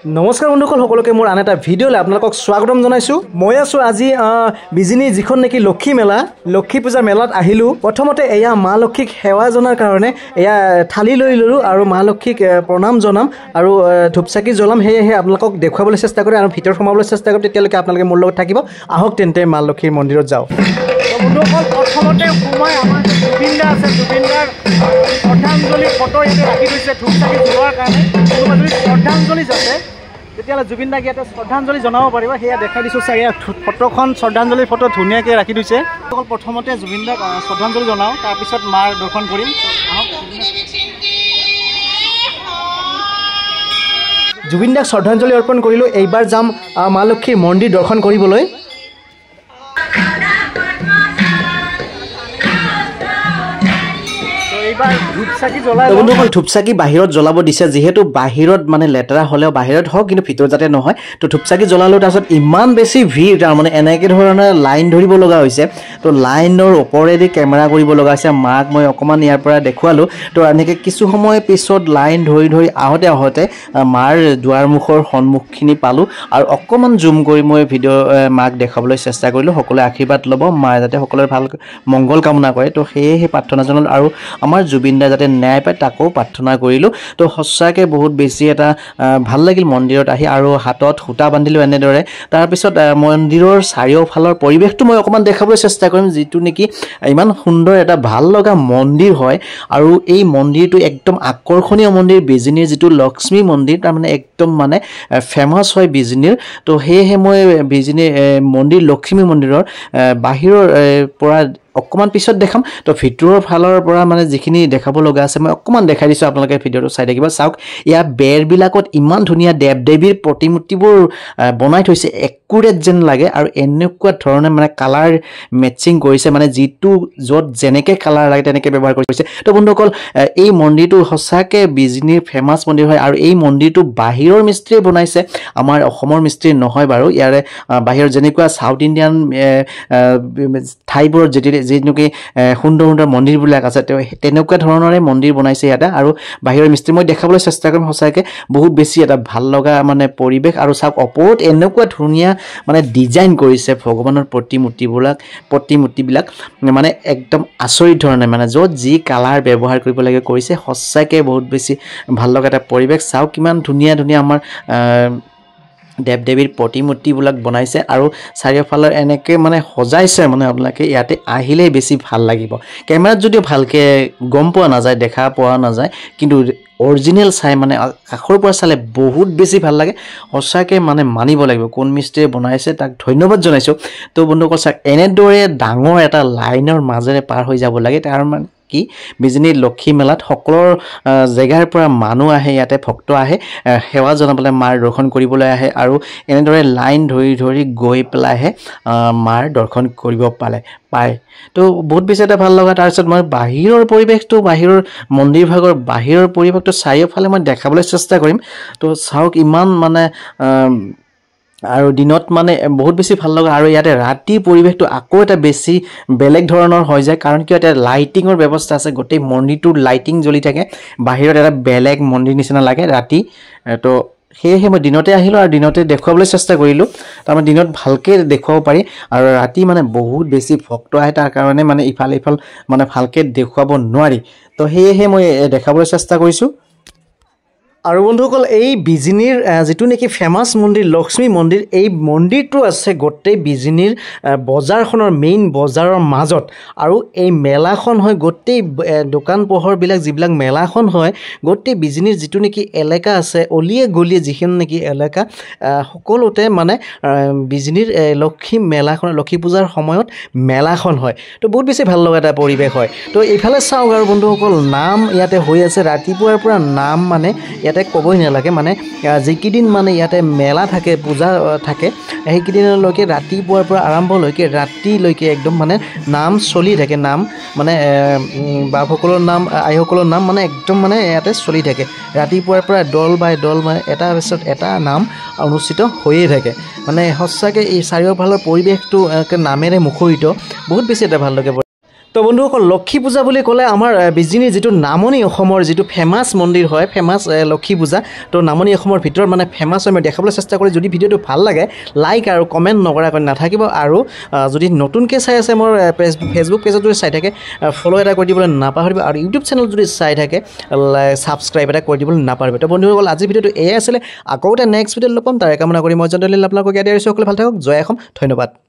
নমস্কাৰ বন্ধুসকল সকলোকে মোৰ আন এটা ভিডিঅ'লৈ আপোনালোকক স্বাগতম জনাইছোঁ। মই আছোঁ আজি বিজিনী যিখন নেকি লক্ষী মেলা, লক্ষী পূজা মেলাত আহিলোঁ। প্ৰথমতে এয়া মা লক্ষীক সেৱা জনাৰ কাৰণে এয়া থালি লৈ ল'লোঁ আৰু মা লক্ষীক প্ৰণাম জনাম আৰু ধূপচাকি জ্বলাম। সেয়েহে আপোনালোকক দেখুৱাবলৈ চেষ্টা কৰিম আৰু ভিতৰত সোমাবলৈ চেষ্টা কৰিম। তেতিয়ালৈকে আপোনালোকে মোৰ লগত থাকিব। আহক তেন্তে মা লক্ষীৰ মন্দিৰত যাওঁ। বন্ধুসকল প্ৰথমতে সোমাই আমাৰ জুবিন দা আছে, জুবিন দাৰ শ্ৰদ্ধাঞ্জলি ফটো ইয়াতে ৰাখি থৈছে ধূপচাকি জ্বলোৱাৰ কাৰণে। কোনোবা যদি শ্ৰদ্ধাঞ্জলি যাতে তেতিয়াহ'লে জুবিন দাক ইয়াতে শ্ৰদ্ধাঞ্জলি জনাব পাৰিব। সেয়া দেখাই দিছোঁ চাগে ফটোখন, শ্ৰদ্ধাঞ্জলিৰ ফটো ধুনীয়াকৈ ৰাখি থৈছে। অকল প্ৰথমতে জুবিন দাক শ্ৰদ্ধাঞ্জলি জনাওঁ, তাৰপিছত মাৰ দৰ্শন কৰিম। জুবিন দাক শ্ৰদ্ধাঞ্জলি অৰ্পণ কৰিলোঁ। এইবাৰ যাম মা লক্ষীৰ মন্দিৰ দৰ্শন কৰিবলৈ। বন্ধুসকল ধূপচাকি বাহিৰত জ্বলাব দিছে, যিহেতু বাহিৰত মানে লেতেৰা হ'লেও বাহিৰত হওক কিন্তু ভিতৰত যাতে নহয়। তো ধূপচাকি জ্বলালোঁ, তাৰপিছত ইমান বেছি ভিৰ, তাৰমানে এনেকৈ ধৰণে লাইন ধৰিব লগা হৈছে। তো লাইনৰ ওপৰেদি কেমেৰা কৰিব লগা হৈছে। মাক মই অকণমান ইয়াৰ পৰা দেখুৱালোঁ। তো এনেকৈ কিছু সময় পিছত লাইন ধৰি আহোঁতে মাৰ দুৱাৰমুখৰ সন্মুখখিনি পালোঁ আৰু অকণমান জুম কৰি মই মাক দেখাবলৈ চেষ্টা কৰিলোঁ। সকলোৱে আশীৰ্বাদ ল'ব, মায়ে যাতে সকলোৰে ভাল মংগল কামনা কৰে। তো সেয়েহে প্ৰাৰ্থনা জনালোঁ আৰু আমাৰ জুবিন দাই যাতে ন্যায় পায় তাকো প্ৰাৰ্থনা কৰিলোঁ। তো সঁচাকৈ বহুত বেছি এটা ভাল লাগিল মন্দিৰত আহি, আৰু হাতত সূতা বান্ধিলোঁ এনেদৰে। তাৰপিছত মন্দিৰৰ চাৰিওফালৰ পৰিৱেশটো মই অকণমান দেখাবলৈ চেষ্টা কৰিম, যিটো নেকি ইমান সুন্দৰ এটা ভাল লগা মন্দিৰ হয়। আৰু এই মন্দিৰটো একদম আকৰ্ষণীয় মন্দিৰ, বিজিনীৰ যিটো লক্ষ্মী মন্দিৰ, তাৰমানে একদম মানে ফেমাছ হয় বিজিনীৰ। তো সেয়েহে মই বিজিনীৰ মন্দিৰ, লক্ষ্মী মন্দিৰৰ বাহিৰৰ পৰা অকণমান পিছত দেখাম। তো ভিতৰৰ ফালৰ পৰা মানে যিখিনি দেখাব লগা আছে মই অকণমান দেখাই দিছোঁ, আপোনালোকে ভিডিঅ'টো চাই থাকিব। চাওক, ইয়াৰ বেৰবিলাকত ইমান ধুনীয়া দেৱ দেৱীৰ প্ৰতিমূৰ্তিবোৰ বনাই থৈছে, একুৰেট যেন লাগে। আৰু এনেকুৱা ধৰণে মানে কালাৰ মেচিং কৰিছে, মানে যিটো য'ত যেনেকৈ কালাৰ লাগে তেনেকৈ ব্যৱহাৰ কৰিছে। তো বন্ধুসকল এই মন্দিৰটো সঁচাকৈ বিজিনীৰ ফেমাছ মন্দিৰ হয়। আৰু এই মন্দিৰটো বাহিৰৰ মিস্ত্ৰীয়ে বনাইছে, আমাৰ অসমৰ মিস্ত্ৰী নহয় বাৰু। ইয়াৰে বাহিৰৰ যেনেকুৱা চাউথ ইণ্ডিয়ান ঠাইবোৰত যেনেকৈ সুন্দৰ সুন্দৰ মন্দিৰবিলাক আছে, তেনেকুৱা ধৰণৰে মন্দিৰ বনাইছে ইয়াতে। আৰু বাহিৰৰ মিস্ত্ৰী মই দেখাবলৈ চেষ্টা কৰিম। সঁচাকৈ বহুত বেছি এটা ভাল লগা মানে পৰিৱেশ। আৰু চাওক, ওপৰত এনেকুৱা ধুনীয়া মানে ডিজাইন কৰিছে ভগৱানৰ প্ৰতিমূৰ্তিবিলাক, মানে একদম আচৰিত ধৰণে, মানে য'ত যি কালাৰ ব্যৱহাৰ কৰিব লাগে কৰিছে। সঁচাকৈ বহুত বেছি ভাল লগা এটা পৰিৱেশ। চাওক কিমান ধুনীয়া ধুনীয়া আমাৰ দেৱ দেৱীৰ প্ৰতিমূৰ্তিবিলাক বনাইছে আৰু চাৰিওফালৰ এনেকৈ মানে সজাইছে, মানে আপোনালোকে ইয়াতে আহিলেই বেছি ভাল লাগিব। কেমেৰাত যদিও ভালকৈ গম পোৱা নাযায়, দেখা পোৱা নাযায়, কিন্তু অৰিজিনেল চাই মানে কাষৰ পৰা চালে বহুত বেছি ভাল লাগে। সঁচাকৈ মানে মানিব লাগিব, কোন মিস্ত্ৰীয়ে বনাইছে তাক ধন্যবাদ জনাইছোঁ। তো বন্ধুসকল চাওক, এনেদৰে ডাঙৰ এটা লাইনৰ মাজেৰে পাৰ হৈ যাব লাগে। তাৰ মানে কি, বিজিনীৰ লক্ষী মেলাত সকলো জেগাৰ পৰা মানুহ আহে, ইয়াতে ভক্ত আহে সেৱা জনাবলৈ, মাৰ দৰ্শন কৰিবলৈ আহে। আৰু এনেদৰে লাইন ধৰি গৈ পেলাইহে মাৰ দৰ্শন কৰিব পায়। তো বহুত বেছি এটা ভাল লগা। তাৰপিছত মই বাহিৰৰ পৰিৱেশটো, বাহিৰৰ মন্দিৰ ভাগৰ বাহিৰৰ পৰিৱেশটো চাৰিওফালে মই দেখাবলৈ চেষ্টা কৰিম। তো চাওক, ইমান মানে আৰু দিনত মানে বহুত বেছি ভাল লগা। আৰু ইয়াতে ৰাতিৰ পৰিৱেশটো আকৌ এটা বেছি বেলেগ ধৰণৰ হৈ যায়, কাৰণ কিয় ইয়াতে লাইটিঙৰ ব্যৱস্থা আছে। গোটেই মন্দিৰটোত লাইটিং জ্বলি থাকে, বাহিৰত এটা বেলেগ মন্দিৰ নিচিনা লাগে ৰাতি। তো সেয়েহে মই দিনতে আহিলোঁ আৰু দিনতে দেখুৱাবলৈ চেষ্টা কৰিলোঁ। তাৰমানে দিনত ভালকৈ দেখুৱাব পাৰি, আৰু ৰাতি মানে বহুত বেছি ভক্ত আহে, তাৰ কাৰণে মানে ইফাল মানে ভালকৈ দেখুৱাব নোৱাৰি। তো সেয়েহে মই দেখাবলৈ চেষ্টা কৰিছোঁ। আৰু বন্ধুসকল, এই বিজিনীৰ যিটো নেকি ফেমাছ মন্দিৰ, লক্ষ্মী মন্দিৰ, এই মন্দিৰটো আছে গোটেই বিজিনীৰ বজাৰখনৰ, মেইন বজাৰৰ মাজত। আৰু এই মেলাখন হয়, গোটেই দোকান পোহৰবিলাক যিবিলাক মেলাখন হয়, গোটেই বিজিনীৰ যিটো নেকি এলেকা আছে, অলিয়ে গলিয়ে যিখিনি নেকি এলেকা, সকলোতে মানে বিজিনীৰ লক্ষী মেলাখন, লক্ষী পূজাৰ সময়ত মেলাখন হয়। তো বহুত বেছি ভাল লগা এটা পৰিৱেশ হয়। তো এইফালে চাওক, আৰু বন্ধুসকল নাম ইয়াতে হৈ আছে ৰাতিপুৱাৰ পৰা। নাম মানে ইয়াতে ক'বই নালাগে, মানে যিকেইদিন মানে ইয়াতে মেলা থাকে, পূজা থাকে, সেইকেইদিনলৈকে ৰাতিপুৱাৰ পৰা আৰম্ভলৈকে ৰাতিলৈকে একদম মানে নাম চলি থাকে। নাম মানে বাপসকলৰ নাম, আইসকলৰ নাম মানে একদম মানে ইয়াতে চলি থাকে। ৰাতিপুৱাৰ পৰা দল বাই দল মানে এটা পিছত এটা নাম অনুষ্ঠিত হৈয়ে থাকে। মানে সঁচাকৈ এই চাৰিওফালৰ পৰিৱেশটো নামেৰে মুখৰিত, বহুত বেছি এটা ভাল লাগে। তো বন্ধুসকল লক্ষী পূজা বুলি ক'লে আমাৰ বিজিনী যিটো নামনি অসমৰ যিটো ফেমাছ মন্দিৰ হয় ফেমাছ লক্ষী পূজা তো নামনি অসমৰ ভিতৰত মানে ফেমাছ হয় মই দেখাবলৈ চেষ্টা কৰি যদি ভিডিঅ'টো ভাল লাগে লাইক আৰু কমেণ্ট নকৰাকৈ নাথাকিব আৰু যদি নতুনকৈ চাই আছে মোৰ ফেচবুক পেজত যদি চাই থাকে ফ'ল' এটা কৰি দিবলৈ নাপাহৰিব আৰু ইউটিউব চেনেল যদি চাই থাকে ছাবস্ক্ৰাইব এটা কৰি দিবলৈ নাপাহৰিব তো বন্ধুসকল আজি ভিডিঅ'টো এয়াই আছিলে আকৌ এটা নেক্সট ভিডিঅ'ত লগ পাম তাৰে কামনা কৰি মই জনদলিল আপোনালোকক ইয়াতে আহিছোঁ সকলোৱে ভাল থাকক জয় অসম ধন্যবাদ